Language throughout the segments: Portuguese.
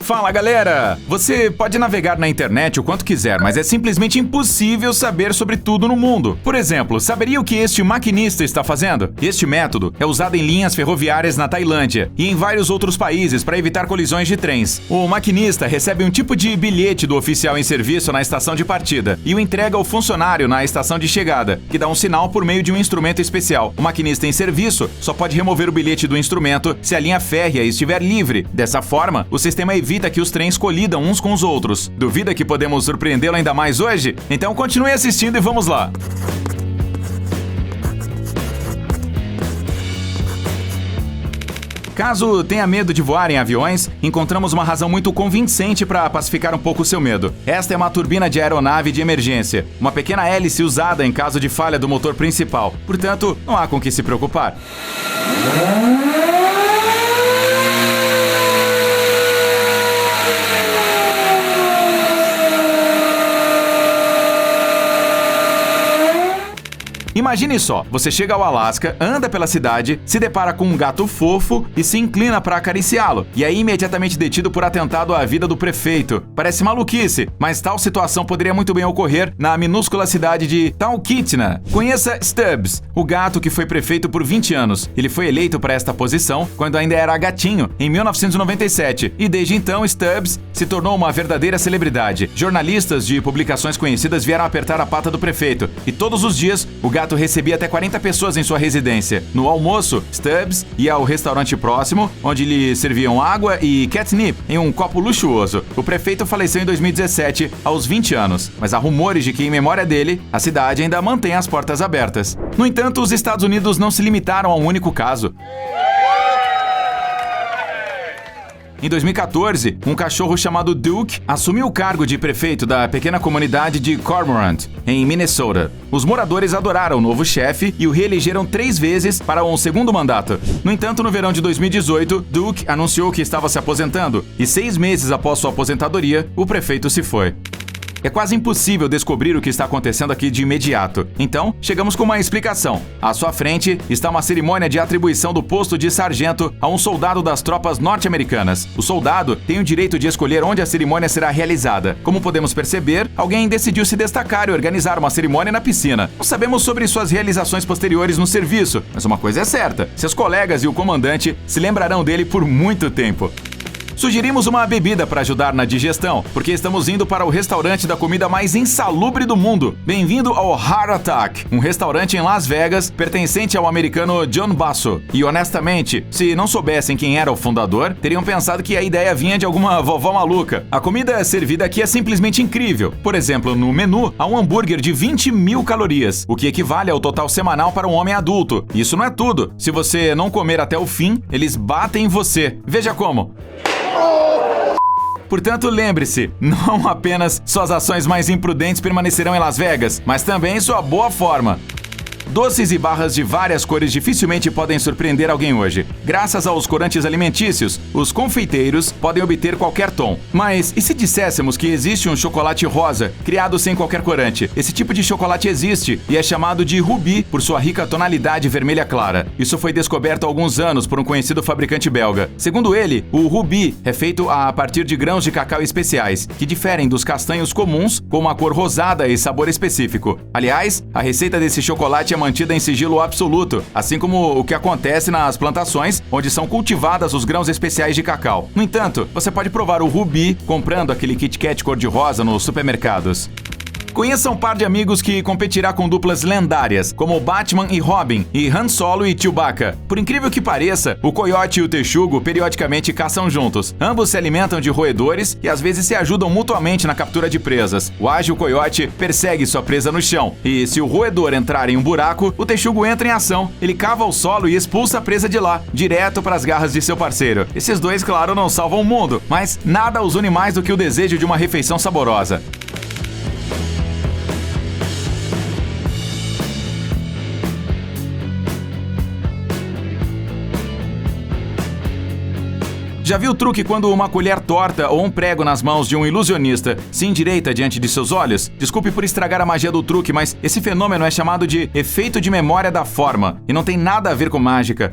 Fala galera! Você pode navegar na internet o quanto quiser, mas é simplesmente impossível saber sobre tudo no mundo. Por exemplo, saberia o que este maquinista está fazendo? Este método é usado em linhas ferroviárias na Tailândia e em vários outros países para evitar colisões de trens. O maquinista recebe um tipo de bilhete do oficial em serviço na estação de partida e o entrega ao funcionário na estação de chegada, que dá um sinal por meio de um instrumento especial. O maquinista em serviço só pode remover o bilhete do instrumento se a linha férrea estiver livre. Dessa forma, o sistema evita que os trens colidam uns com os outros. Duvida que podemos surpreendê-lo ainda mais hoje? Então continue assistindo e vamos lá! Caso tenha medo de voar em aviões, encontramos uma razão muito convincente para pacificar um pouco o seu medo. Esta é uma turbina de aeronave de emergência, uma pequena hélice usada em caso de falha do motor principal. Portanto, não há com que se preocupar. Imagine só, você chega ao Alasca, anda pela cidade, se depara com um gato fofo e se inclina para acariciá-lo. E é imediatamente detido por atentado à vida do prefeito. Parece maluquice, mas tal situação poderia muito bem ocorrer na minúscula cidade de Talkeetna. Conheça Stubbs, o gato que foi prefeito por 20 anos. Ele foi eleito para esta posição quando ainda era gatinho, em 1997. E desde então, Stubbs se tornou uma verdadeira celebridade. Jornalistas de publicações conhecidas vieram apertar a pata do prefeito. E todos os dias, o gato recebia até 40 pessoas em sua residência. No almoço, Stubbs ia ao restaurante próximo, onde lhe serviam água e catnip em um copo luxuoso. O prefeito faleceu em 2017, aos 20 anos, mas há rumores de que, em memória dele, a cidade ainda mantém as portas abertas. No entanto, os Estados Unidos não se limitaram a um único caso. Em 2014, um cachorro chamado Duke assumiu o cargo de prefeito da pequena comunidade de Cormorant, em Minnesota. Os moradores adoraram o novo chefe e o reelegeram 3 vezes para um segundo mandato. No entanto, no verão de 2018, Duke anunciou que estava se aposentando e 6 meses após sua aposentadoria, o prefeito se foi. É quase impossível descobrir o que está acontecendo aqui de imediato. Então, chegamos com uma explicação. À sua frente está uma cerimônia de atribuição do posto de sargento a um soldado das tropas norte-americanas. O soldado tem o direito de escolher onde a cerimônia será realizada. Como podemos perceber, alguém decidiu se destacar e organizar uma cerimônia na piscina. Não sabemos sobre suas realizações posteriores no serviço, mas uma coisa é certa: seus colegas e o comandante se lembrarão dele por muito tempo. Sugerimos uma bebida para ajudar na digestão, porque estamos indo para o restaurante da comida mais insalubre do mundo. Bem-vindo ao Heart Attack, um restaurante em Las Vegas pertencente ao americano John Basso. E honestamente, se não soubessem quem era o fundador, teriam pensado que a ideia vinha de alguma vovó maluca. A comida servida aqui é simplesmente incrível. Por exemplo, no menu há um hambúrguer de 20.000 calorias, o que equivale ao total semanal para um homem adulto. Isso não é tudo. Se você não comer até o fim, eles batem em você. Veja como. Portanto, lembre-se, não apenas suas ações mais imprudentes permanecerão em Las Vegas, mas também sua boa forma. Doces e barras de várias cores dificilmente podem surpreender alguém hoje. Graças aos corantes alimentícios, os confeiteiros podem obter qualquer tom. Mas e se disséssemos que existe um chocolate rosa, criado sem qualquer corante? Esse tipo de chocolate existe e é chamado de rubi por sua rica tonalidade vermelha clara. Isso foi descoberto há alguns anos por um conhecido fabricante belga. Segundo ele, o rubi é feito a partir de grãos de cacau especiais, que diferem dos castanhos comuns, com uma cor rosada e sabor específico. Aliás, a receita desse chocolate é mantida em sigilo absoluto, assim como o que acontece nas plantações, onde são cultivadas os grãos especiais de cacau. No entanto, você pode provar o rubi comprando aquele Kit Kat cor-de-rosa nos supermercados. Conheça um par de amigos que competirá com duplas lendárias, como Batman e Robin, e Han Solo e Chewbacca. Por incrível que pareça, o coiote e o texugo periodicamente caçam juntos. Ambos se alimentam de roedores e às vezes se ajudam mutuamente na captura de presas. O ágil coiote persegue sua presa no chão, e se o roedor entrar em um buraco, o texugo entra em ação. Ele cava o solo e expulsa a presa de lá, direto para as garras de seu parceiro. Esses dois, claro, não salvam o mundo, mas nada os une mais do que o desejo de uma refeição saborosa. Já viu o truque quando uma colher torta ou um prego nas mãos de um ilusionista se endireita diante de seus olhos? Desculpe por estragar a magia do truque, mas esse fenômeno é chamado de efeito de memória da forma e não tem nada a ver com mágica.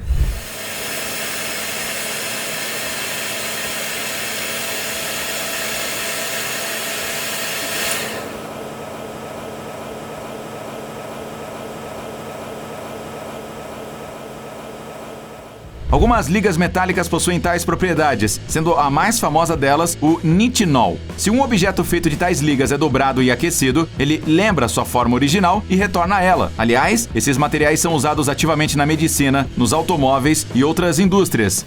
Algumas ligas metálicas possuem tais propriedades, sendo a mais famosa delas o nitinol. Se um objeto feito de tais ligas é dobrado e aquecido, ele lembra sua forma original e retorna a ela. Aliás, esses materiais são usados ativamente na medicina, nos automóveis e outras indústrias.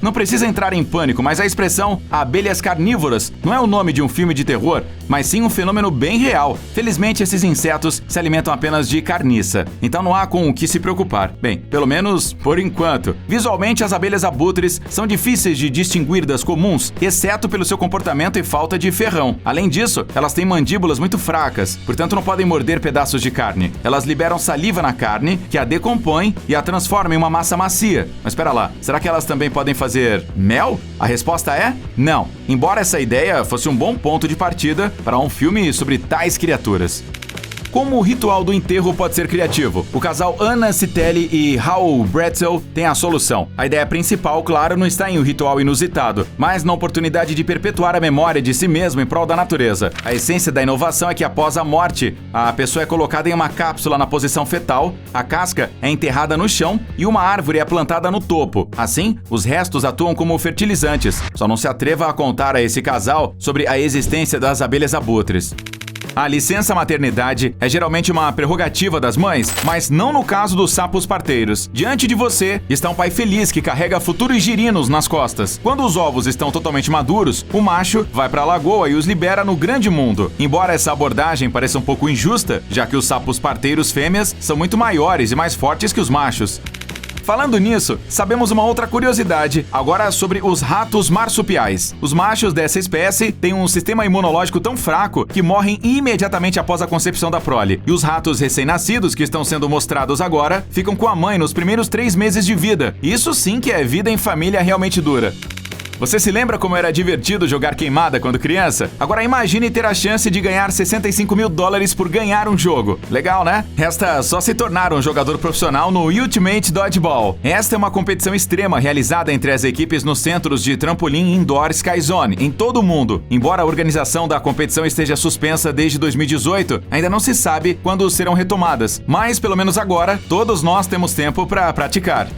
Não precisa entrar em pânico, mas a expressão abelhas carnívoras não é o nome de um filme de terror, mas sim um fenômeno bem real. Felizmente, esses insetos se alimentam apenas de carniça, então não há com o que se preocupar. Bem, pelo menos por enquanto. Visualmente, as abelhas abutres são difíceis de distinguir das comuns, exceto pelo seu comportamento e falta de ferrão. Além disso, elas têm mandíbulas muito fracas, portanto não podem morder pedaços de carne. Elas liberam saliva na carne, que a decompõe e a transforma em uma massa macia. Mas espera lá, será que elas também podem fazer mel? A resposta é não, embora essa ideia fosse um bom ponto de partida para um filme sobre tais criaturas. Como o ritual do enterro pode ser criativo? O casal Anna Citelli e Raul Bretzel tem a solução. A ideia principal, claro, não está em um ritual inusitado, mas na oportunidade de perpetuar a memória de si mesmo em prol da natureza. A essência da inovação é que após a morte, a pessoa é colocada em uma cápsula na posição fetal, a casca é enterrada no chão e uma árvore é plantada no topo. Assim, os restos atuam como fertilizantes. Só não se atreva a contar a esse casal sobre a existência das abelhas abutres. A licença maternidade é geralmente uma prerrogativa das mães, mas não no caso dos sapos parteiros. Diante de você está um pai feliz que carrega futuros girinos nas costas. Quando os ovos estão totalmente maduros, o macho vai para a lagoa e os libera no grande mundo. Embora essa abordagem pareça um pouco injusta, já que os sapos parteiros fêmeas são muito maiores e mais fortes que os machos. Falando nisso, sabemos uma outra curiosidade, agora sobre os ratos marsupiais. Os machos dessa espécie têm um sistema imunológico tão fraco que morrem imediatamente após a concepção da prole. E os ratos recém-nascidos que estão sendo mostrados agora ficam com a mãe nos primeiros 3 meses de vida. Isso sim que é vida em família realmente dura. Você se lembra como era divertido jogar queimada quando criança? Agora imagine ter a chance de ganhar $65 mil por ganhar um jogo. Legal, né? Resta só se tornar um jogador profissional no Ultimate Dodgeball. Esta é uma competição extrema realizada entre as equipes nos centros de trampolim indoor Sky Zone em todo o mundo. Embora a organização da competição esteja suspensa desde 2018, ainda não se sabe quando serão retomadas. Mas, pelo menos agora, todos nós temos tempo para praticar.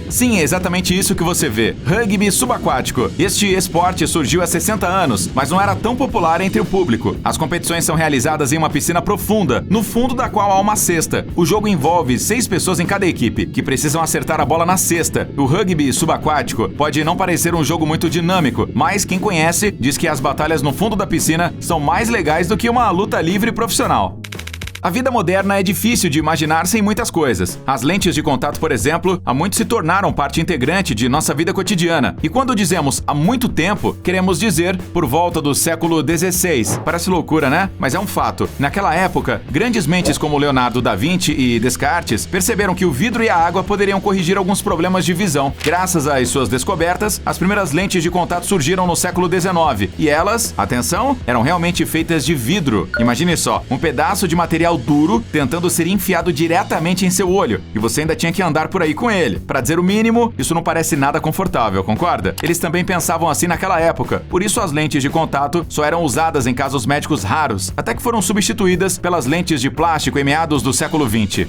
Sim, é exatamente isso que você vê. Rugby subaquático. Este esporte surgiu há 60 anos, mas não era tão popular entre o público. As competições são realizadas em uma piscina profunda, no fundo da qual há uma cesta. O jogo envolve 6 pessoas em cada equipe, que precisam acertar a bola na cesta. O rugby subaquático pode não parecer um jogo muito dinâmico, mas quem conhece diz que as batalhas no fundo da piscina são mais legais do que uma luta livre profissional. A vida moderna é difícil de imaginar sem muitas coisas. As lentes de contato, por exemplo, há muito se tornaram parte integrante de nossa vida cotidiana. E quando dizemos há muito tempo, queremos dizer por volta do século XVI. Parece loucura, né? Mas é um fato. Naquela época, grandes mentes como Leonardo da Vinci e Descartes perceberam que o vidro e a água poderiam corrigir alguns problemas de visão. Graças às suas descobertas, as primeiras lentes de contato surgiram no século XIX. E elas, atenção, eram realmente feitas de vidro. Imagine só, um pedaço de material duro tentando ser enfiado diretamente em seu olho, e você ainda tinha que andar por aí com ele. Para dizer o mínimo, isso não parece nada confortável, concorda? Eles também pensavam assim naquela época, por isso as lentes de contato só eram usadas em casos médicos raros, até que foram substituídas pelas lentes de plástico em meados do século XX.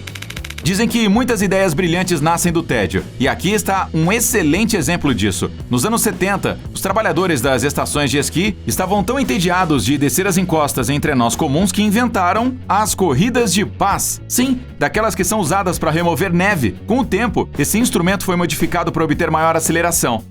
Dizem que muitas ideias brilhantes nascem do tédio, e aqui está um excelente exemplo disso. Nos anos 70, os trabalhadores das estações de esqui estavam tão entediados de descer as encostas em trenós comuns que inventaram as corridas de pás. Sim, daquelas que são usadas para remover neve. Com o tempo, esse instrumento foi modificado para obter maior aceleração.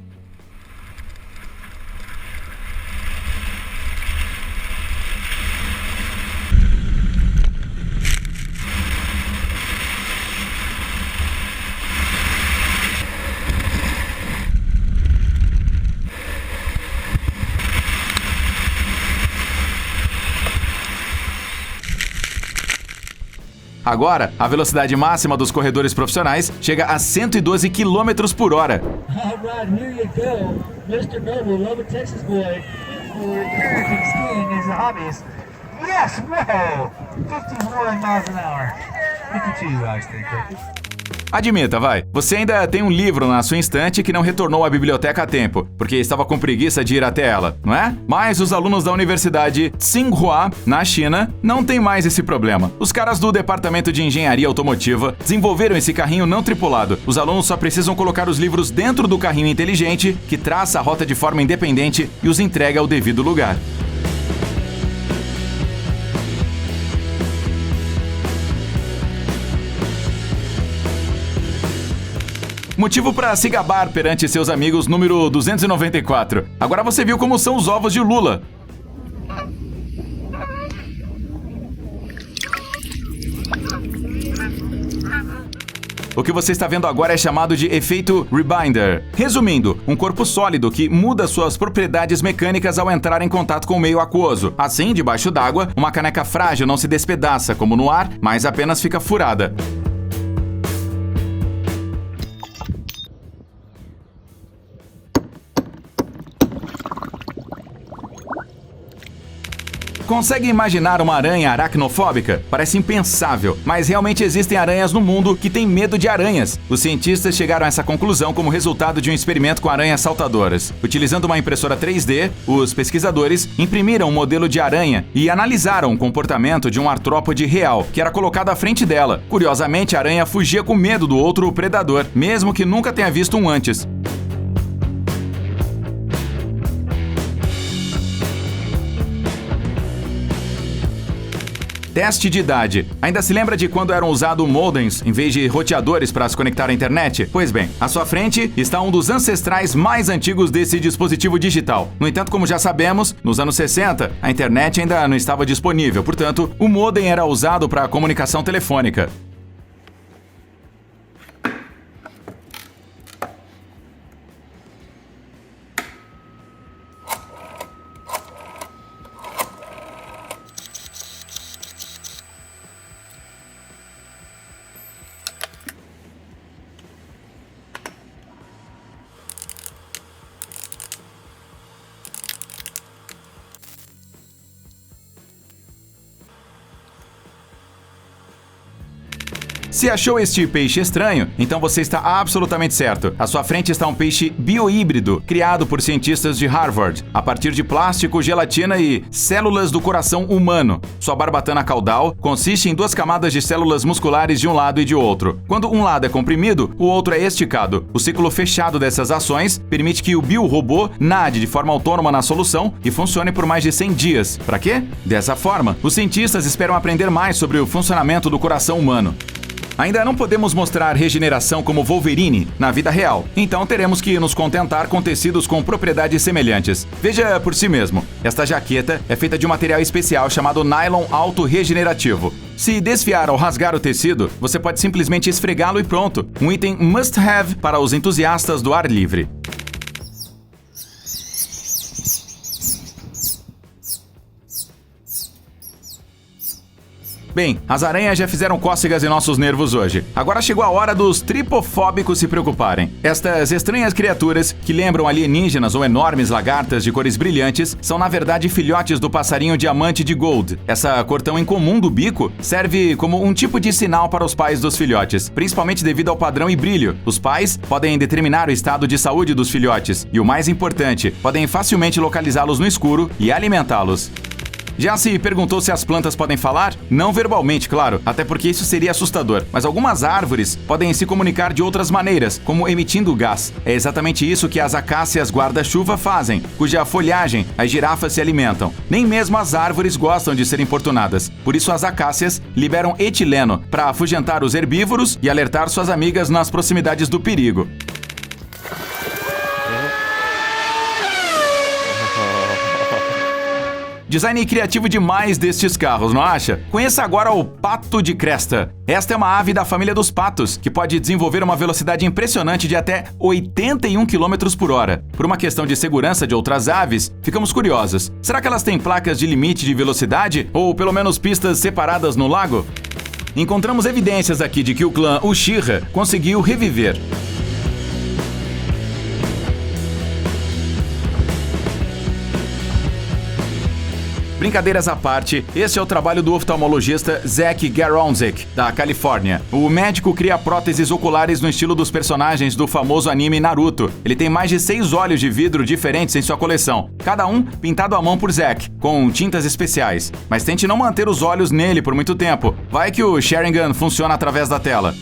Agora, a velocidade máxima dos corredores profissionais chega a 112 km por hora. All right, here you go. Mr. Noble, Lubbock, Texas boy. American skiing is a hobbyist. Yes, whoa! 51 miles an hour. 52, I think. Admita, vai, você ainda tem um livro na sua estante que não retornou à biblioteca a tempo, porque estava com preguiça de ir até ela, não é? Mas os alunos da Universidade Tsinghua, na China, não tem mais esse problema. Os caras do Departamento de Engenharia Automotiva desenvolveram esse carrinho não tripulado. Os alunos só precisam colocar os livros dentro do carrinho inteligente, que traça a rota de forma independente e os entrega ao devido lugar. Motivo para se gabar perante seus amigos número 294. Agora você viu como são os ovos de Lula. O que você está vendo agora é chamado de efeito Rebinder. Resumindo, um corpo sólido que muda suas propriedades mecânicas ao entrar em contato com o meio aquoso. Assim, debaixo d'água, uma caneca frágil não se despedaça como no ar, mas apenas fica furada. Consegue imaginar uma aranha aracnofóbica? Parece impensável, mas realmente existem aranhas no mundo que têm medo de aranhas. Os cientistas chegaram a essa conclusão como resultado de um experimento com aranhas saltadoras. Utilizando uma impressora 3D, os pesquisadores imprimiram um modelo de aranha e analisaram o comportamento de um artrópode real, que era colocado à frente dela. Curiosamente, a aranha fugia com medo do outro predador, mesmo que nunca tenha visto um antes. Teste de idade. Ainda se lembra de quando eram usados modems em vez de roteadores para se conectar à internet? Pois bem, à sua frente está um dos ancestrais mais antigos desse dispositivo digital. No entanto, como já sabemos, nos anos 60, a internet ainda não estava disponível, portanto, o modem era usado para comunicação telefônica. Se achou este peixe estranho, então você está absolutamente certo. À sua frente está um peixe biohíbrido, criado por cientistas de Harvard, a partir de plástico, gelatina e células do coração humano. Sua barbatana caudal consiste em 2 camadas de células musculares de um lado e de outro. Quando um lado é comprimido, o outro é esticado. O ciclo fechado dessas ações permite que o biorobô nade de forma autônoma na solução e funcione por mais de 100 dias. Para quê? Dessa forma, os cientistas esperam aprender mais sobre o funcionamento do coração humano. Ainda não podemos mostrar regeneração como Wolverine na vida real, então teremos que nos contentar com tecidos com propriedades semelhantes. Veja por si mesmo, esta jaqueta é feita de um material especial chamado nylon auto-regenerativo. Se desfiar ou rasgar o tecido, você pode simplesmente esfregá-lo e pronto. Um item must-have para os entusiastas do ar livre. Bem, as aranhas já fizeram cócegas em nossos nervos hoje. Agora chegou a hora dos tripofóbicos se preocuparem. Estas estranhas criaturas, que lembram alienígenas ou enormes lagartas de cores brilhantes, são na verdade filhotes do passarinho diamante de Gold. Essa cor tão incomum do bico serve como um tipo de sinal para os pais dos filhotes, principalmente devido ao padrão e brilho. Os pais podem determinar o estado de saúde dos filhotes e, o mais importante, podem facilmente localizá-los no escuro e alimentá-los. Já se perguntou se as plantas podem falar? Não verbalmente, claro, até porque isso seria assustador. Mas algumas árvores podem se comunicar de outras maneiras, como emitindo gás. É exatamente isso que as acácias guarda-chuva fazem, cuja folhagem as girafas se alimentam. Nem mesmo as árvores gostam de ser importunadas. Por isso as acácias liberam etileno para afugentar os herbívoros e alertar suas amigas nas proximidades do perigo. Design criativo demais destes carros, não acha? Conheça agora o pato de cresta. Esta é uma ave da família dos patos, que pode desenvolver uma velocidade impressionante de até 81 km por hora. Por uma questão de segurança de outras aves, ficamos curiosos. Será que elas têm placas de limite de velocidade? Ou pelo menos pistas separadas no lago? encontramos evidências aqui de que o clã Uchiha conseguiu reviver. Brincadeiras à parte, esse é o trabalho do oftalmologista Zach Garonzik, da Califórnia. O médico cria próteses oculares no estilo dos personagens do famoso anime Naruto. Ele tem mais de 6 olhos de vidro diferentes em sua coleção, cada um pintado à mão por Zach, com tintas especiais. Mas tente não manter os olhos nele por muito tempo, vai que o Sharingan funciona através da tela.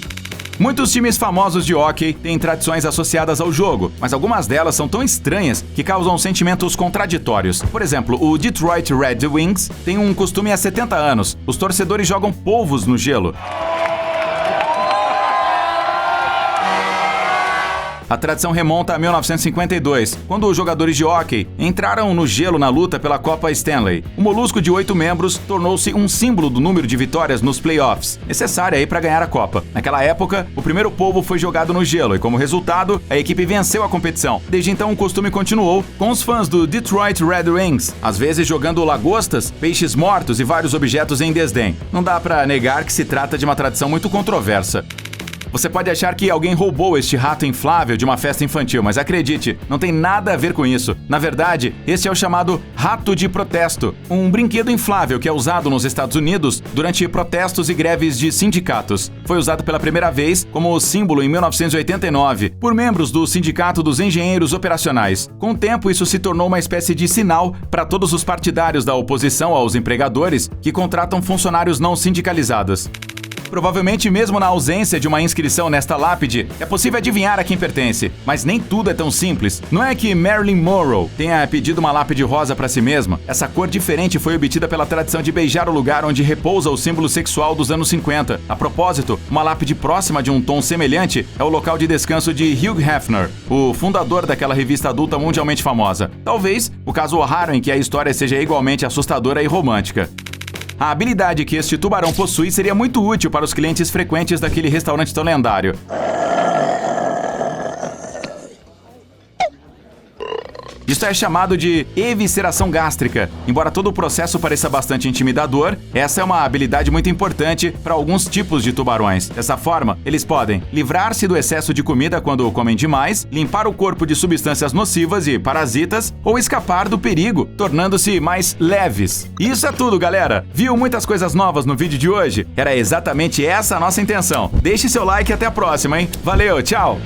Muitos times famosos de hóquei têm tradições associadas ao jogo, mas algumas delas são tão estranhas que causam sentimentos contraditórios. Por exemplo, o Detroit Red Wings tem um costume há 70 anos. Os torcedores jogam polvos no gelo. A tradição remonta a 1952, quando os jogadores de hóquei entraram no gelo na luta pela Copa Stanley. O molusco de 8 membros tornou-se um símbolo do número de vitórias nos playoffs, necessária aí para ganhar a Copa. Naquela época, o primeiro polvo foi jogado no gelo e, como resultado, a equipe venceu a competição. Desde então, o costume continuou com os fãs do Detroit Red Wings, às vezes jogando lagostas, peixes mortos e vários objetos em desdém. Não dá para negar que se trata de uma tradição muito controversa. Você pode achar que alguém roubou este rato inflável de uma festa infantil, mas acredite, não tem nada a ver com isso. Na verdade, este é o chamado rato de protesto, um brinquedo inflável que é usado nos Estados Unidos durante protestos e greves de sindicatos. Foi usado pela primeira vez como símbolo em 1989 por membros do Sindicato dos Engenheiros Operacionais. Com o tempo, isso se tornou uma espécie de sinal para todos os partidários da oposição aos empregadores que contratam funcionários não sindicalizados. Provavelmente, mesmo na ausência de uma inscrição nesta lápide, é possível adivinhar a quem pertence. Mas nem tudo é tão simples. Não é que Marilyn Monroe tenha pedido uma lápide rosa para si mesma. Essa cor diferente foi obtida pela tradição de beijar o lugar onde repousa o símbolo sexual dos anos 50. A propósito, uma lápide próxima de um tom semelhante é o local de descanso de Hugh Hefner, o fundador daquela revista adulta mundialmente famosa. Talvez o caso raro em que a história seja igualmente assustadora e romântica. A habilidade que este tubarão possui seria muito útil para os clientes frequentes daquele restaurante tão lendário. Isto é chamado de evisceração gástrica. Embora todo o processo pareça bastante intimidador, essa é uma habilidade muito importante para alguns tipos de tubarões. Dessa forma, eles podem livrar-se do excesso de comida quando comem demais, limpar o corpo de substâncias nocivas e parasitas ou escapar do perigo, tornando-se mais leves. Isso é tudo, galera! Viu muitas coisas novas no vídeo de hoje? Era exatamente essa a nossa intenção. Deixe seu like e até a próxima, hein? Valeu, tchau!